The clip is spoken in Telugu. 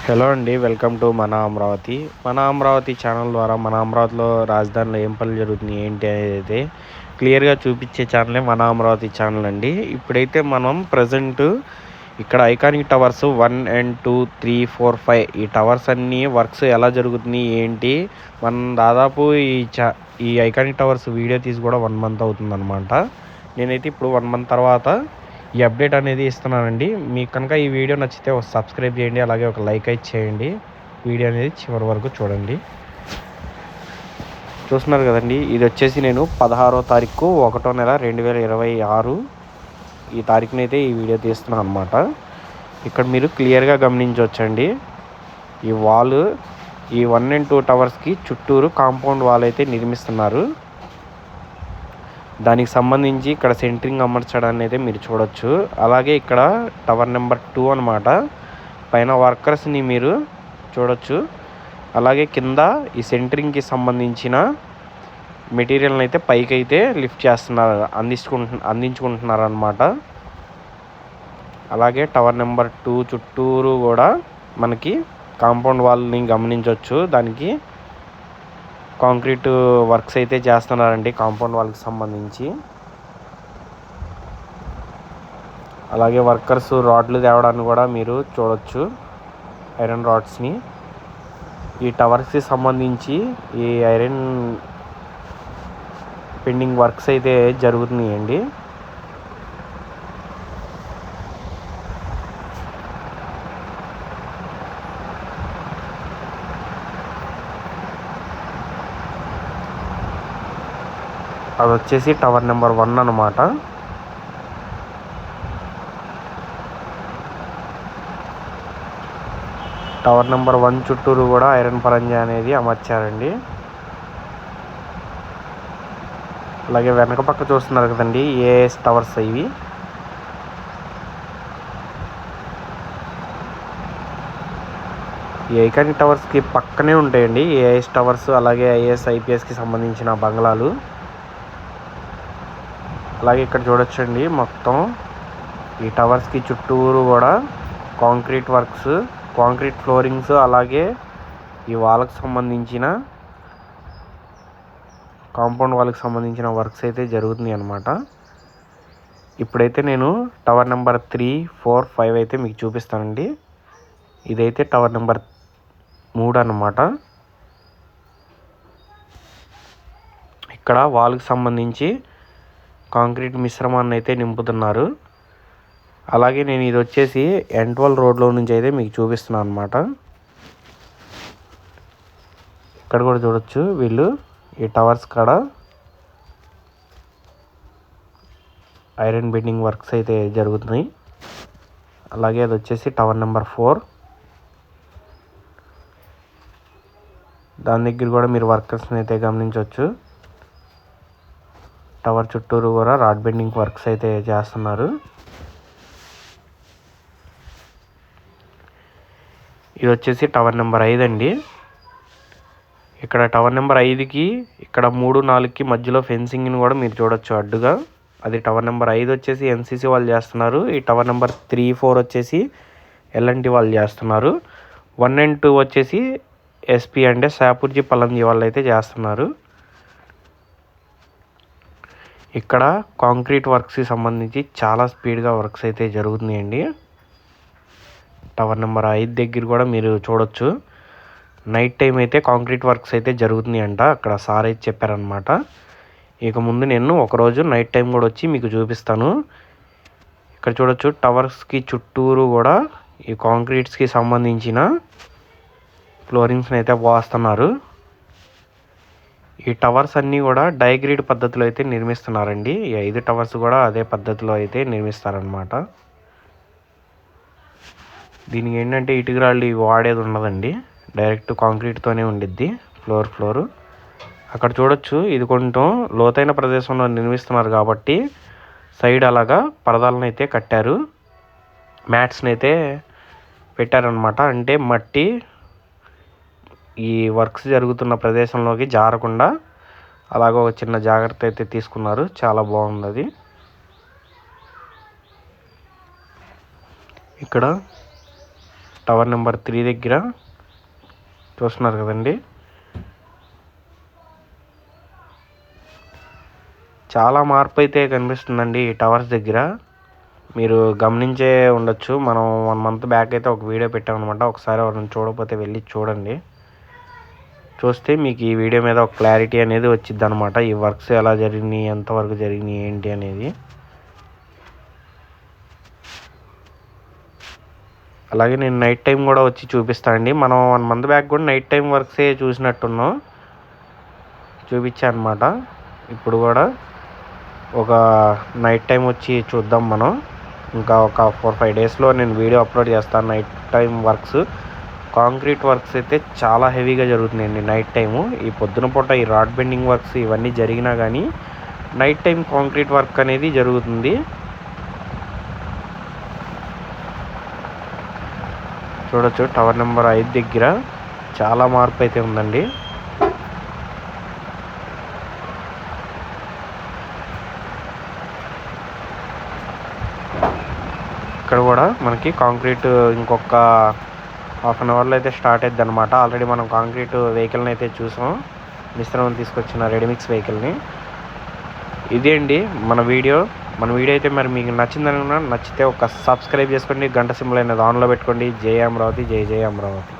హలో అండి, వెల్కమ్ టు మన అమరావతి. మన అమరావతి ఛానల్ ద్వారా మన అమరావతిలో రాజధానిలో ఏం పనులు జరుగుతున్నాయి ఏంటి అనేది అయితే క్లియర్గా చూపించే ఛానలే మన అమరావతి ఛానల్ అండి. ఇప్పుడైతే మనం ప్రజెంట్ ఇక్కడ ఐకానిక్ టవర్స్ 1 and 2, 3, 4, 5 ఈ టవర్స్ అన్నీ వర్క్స్ ఎలా జరుగుతున్నాయి ఏంటి, మనం దాదాపు ఈ ఐకానిక్ టవర్స్ వీడియో తీసి కూడా 1 month అవుతుందన్నమాట. నేనైతే ఇప్పుడు 1 month తర్వాత ఈ అప్డేట్ అనేది ఇస్తున్నానండి. మీకు కనుక ఈ వీడియో నచ్చితే ఒక సబ్స్క్రైబ్ చేయండి, అలాగే ఒక లైక్ అయితే చేయండి. వీడియో అనేది చివరి వరకు చూడండి. చూస్తున్నారు కదండి, ఇది వచ్చేసి నేను 16వ తారీఖు 1వ నెల 2026 ఈ తారీఖునైతే ఈ వీడియో తీస్తున్నాను అనమాట. ఇక్కడ మీరు క్లియర్గా గమనించవచ్చండి, ఈ వాల్ ఈ 1 and 2 టవర్స్కి చుట్టూరు కాంపౌండ్ వాల్ అయితే నిర్మిస్తున్నారు. దానికి సంబంధించి ఇక్కడ సెంటరింగ్ అమర్చడాన్ని అయితే మీరు చూడొచ్చు. అలాగే ఇక్కడ టవర్ నెంబర్ 2 అనమాట, పైన వర్కర్స్ని మీరు చూడొచ్చు. అలాగే కింద ఈ సెంటరింగ్కి సంబంధించిన మెటీరియల్ని అయితే పైకి అయితే లిఫ్ట్ చేస్తున్నారు, అందించుకుంటున్నారు అనమాట. అలాగే టవర్ నెంబర్ 2 చుట్టూరు కూడా మనకి కాంపౌండ్ వాల్ని గమనించవచ్చు. దానికి కాంక్రీట్ వర్క్స్ అయితే చేస్తున్నారండి కాంపౌండ్ వాల్కి సంబంధించి. అలాగే వర్కర్స్ రాడ్లు తేవడాన్ని కూడా మీరు చూడొచ్చు, ఐరన్ రాడ్స్ని. ఈ టవర్స్కి సంబంధించి ఈ ఐరన్ పెండింగ్ వర్క్స్ అయితే జరుగుతున్నాయండి. అది వచ్చేసి టవర్ నెంబర్ 1 అనమాట. టవర్ నెంబర్ 1 చుట్టూరు కూడా ఐరన్ పరంజా అనేది అమర్చారండి. అలాగే వెనక పక్క చూస్తున్నారు కదండి, ఏఎస్ టవర్స్ ఇవి. ఈ ఐకానిక్ టవర్స్కి పక్కనే ఉంటాయండి ఏఎస్ టవర్స్, అలాగే ఐఏఎస్ ఐపీఎస్కి సంబంధించిన బంగ్లాలు. అలాగే ఇక్కడ చూడొచ్చండి, మొత్తం ఈ టవర్స్కి చుట్టూరు కూడా కాంక్రీట్ వర్క్స్, కాంక్రీట్ ఫ్లోరింగ్స్, అలాగే ఈ వాళ్ళకి సంబంధించిన కాంపౌండ్ వాళ్ళకి సంబంధించిన వర్క్స్ అయితే జరుగుతున్నాయి అన్నమాట. ఇప్పుడైతే నేను టవర్ నెంబర్ 3, 4, 5 అయితే మీకు చూపిస్తానండి. ఇదైతే టవర్ నెంబర్ 3 అన్నమాట. ఇక్కడ వాళ్ళకి సంబంధించి కాంక్రీట్ మిశ్రమాన్ని అయితే నింపుతున్నారు. అలాగే నేను ఇది వచ్చేసి N12 రోడ్లో నుంచి అయితే మీకు చూపిస్తున్నాను అనమాట. ఇక్కడ కూడా చూడొచ్చు, వీళ్ళు ఈ టవర్స్ కాడ ఐరన్ బెండింగ్ వర్క్స్ అయితే జరుగుతున్నాయి. అలాగే అది వచ్చేసి టవర్ నెంబర్ 4, దాని దగ్గర కూడా మీరు వర్కర్స్ని అయితే గమనించవచ్చు. టవర్ చుట్టూరు కూడా రాడ్ బెండింగ్ వర్క్స్ అయితే చేస్తున్నారు. ఇది వచ్చేసి టవర్ నెంబర్ 5 అండి. ఇక్కడ టవర్ నెంబర్ 5కి ఇక్కడ 3, 4కి మధ్యలో ఫెన్సింగ్ని కూడా మీరు చూడొచ్చు అడ్డుగా. అది టవర్ నెంబర్ 5 వచ్చేసి ఎన్సీసీ వాళ్ళు చేస్తున్నారు. ఈ టవర్ నెంబర్ 3, 4 వచ్చేసి ఎల్ఎన్టీ వాళ్ళు చేస్తున్నారు. 1 and 2 వచ్చేసి ఎస్పీ అంటే శాపూర్జీ పల్లంజీ వాళ్ళు అయితే చేస్తున్నారు. ఇక్కడ కాంక్రీట్ వర్క్స్కి సంబంధించి చాలా స్పీడ్గా వర్క్స్ అయితే జరుగుతున్నాయండి. టవర్ నెంబర్ 5 దగ్గర కూడా మీరు చూడొచ్చు, నైట్ టైం అయితే కాంక్రీట్ వర్క్స్ అయితే జరుగుతున్నాయి అంట, అక్కడ సార్ అయితే చెప్పారనమాట. ఇక ముందు నేను ఒకరోజు నైట్ టైం కూడా వచ్చి మీకు చూపిస్తాను. ఇక్కడ చూడొచ్చు, టవర్స్కి చుట్టూరు కూడా ఈ కాంక్రీట్స్కి సంబంధించిన ఫ్లోరింగ్స్ని అయితే పోస్తున్నారు. ఈ టవర్స్ అన్నీ కూడా డైగ్రిడ్ పద్ధతిలో అయితే నిర్మిస్తున్నారండి. ఈ 5 టవర్స్ కూడా అదే పద్ధతిలో అయితే నిర్మిస్తారనమాట. దీనికి ఏంటంటే ఇటుకరాళ్ళు వాడేది ఉండదండి, డైరెక్ట్ కాంక్రీట్తోనే ఉండిద్ది ఫ్లోర్. అక్కడ చూడొచ్చు, ఇది కొంచెం లోతైన ప్రదేశంలో నిర్మిస్తున్నారు కాబట్టి సైడ్ అలాగా పరదాలను అయితే కట్టారు, మ్యాట్స్ని అయితే పెట్టారనమాట. అంటే మట్టి ఈ వర్క్స్ జరుగుతున్న ప్రదేశంలోకి జారకుండా అలాగ ఒక చిన్న జాగ్రత్త అయితే తీసుకున్నారు. చాలా బాగుంది అది. ఇక్కడ టవర్ నెంబర్ 3 దగ్గర చూస్తున్నారు కదండి. చాలా మార్పు అయితే కనిపిస్తుందండి ఈ టవర్స్ దగ్గర. మీరు గమనించే ఉండొచ్చు. మనం 1 మంత్ బ్యాక్ అయితే ఒక వీడియో పెట్టామన్నమాట. ఒకసారి ఎవరైనా చూడకపోతే వెళ్ళి చూడండి. చూస్తే మీకు ఈ వీడియో మీద ఒక క్లారిటీ అనేది వచ్చింది అనమాట. ఈ వర్క్స్ ఎలా జరిగినాయి, ఎంతవరకు జరిగినాయి, ఏంటి అనేది. అలాగే నేను నైట్ టైం కూడా వచ్చి చూపిస్తాను అండి. మనం 1 మంత్ బ్యాక్ కూడా నైట్ టైం వర్క్సే చూసినట్టున్నాం, చూపించాను అనమాట. ఇప్పుడు కూడా ఒక నైట్ టైం వచ్చి చూద్దాం మనం. ఇంకా ఒక 4-5 డేస్లో నేను వీడియో అప్లోడ్ చేస్తాను night time works. Concrete works అయితే చాలా హెవీగా జరుగుతున్నాయండి నైట్ టైము. ఈ పొద్దున పూట ఈ రాడ్ బెండింగ్ వర్క్స్ ఇవన్నీ జరిగినా కానీ నైట్ టైం కాంక్రీట్ వర్క్ అనేది జరుగుతుంది. చూడొచ్చు టవర్ నెంబర్ 5 దగ్గర చాలా మార్పు అయితే ఉందండి. ఇక్కడ కూడా మనకి కాంక్రీట్ ఇంకొక హాఫ్ అన్ అవర్లో అయితే స్టార్ట్ అవుతుంది అనమాట. ఆల్రెడీ మనం కాంక్రీట్ వెహికల్ని అయితే చూసాం, మిశ్రమం తీసుకొచ్చిన రెడీమిక్స్ వెహికల్ని. ఇదే అండి మన వీడియో అయితే మరి మీకు నచ్చిందనుకున్నా, నచ్చితే ఒక సబ్స్క్రైబ్ చేసుకోండి, గంట సింబల్ అనేది ఆన్లో పెట్టుకోండి. జై అమరావతి, జై జై అమరావతి.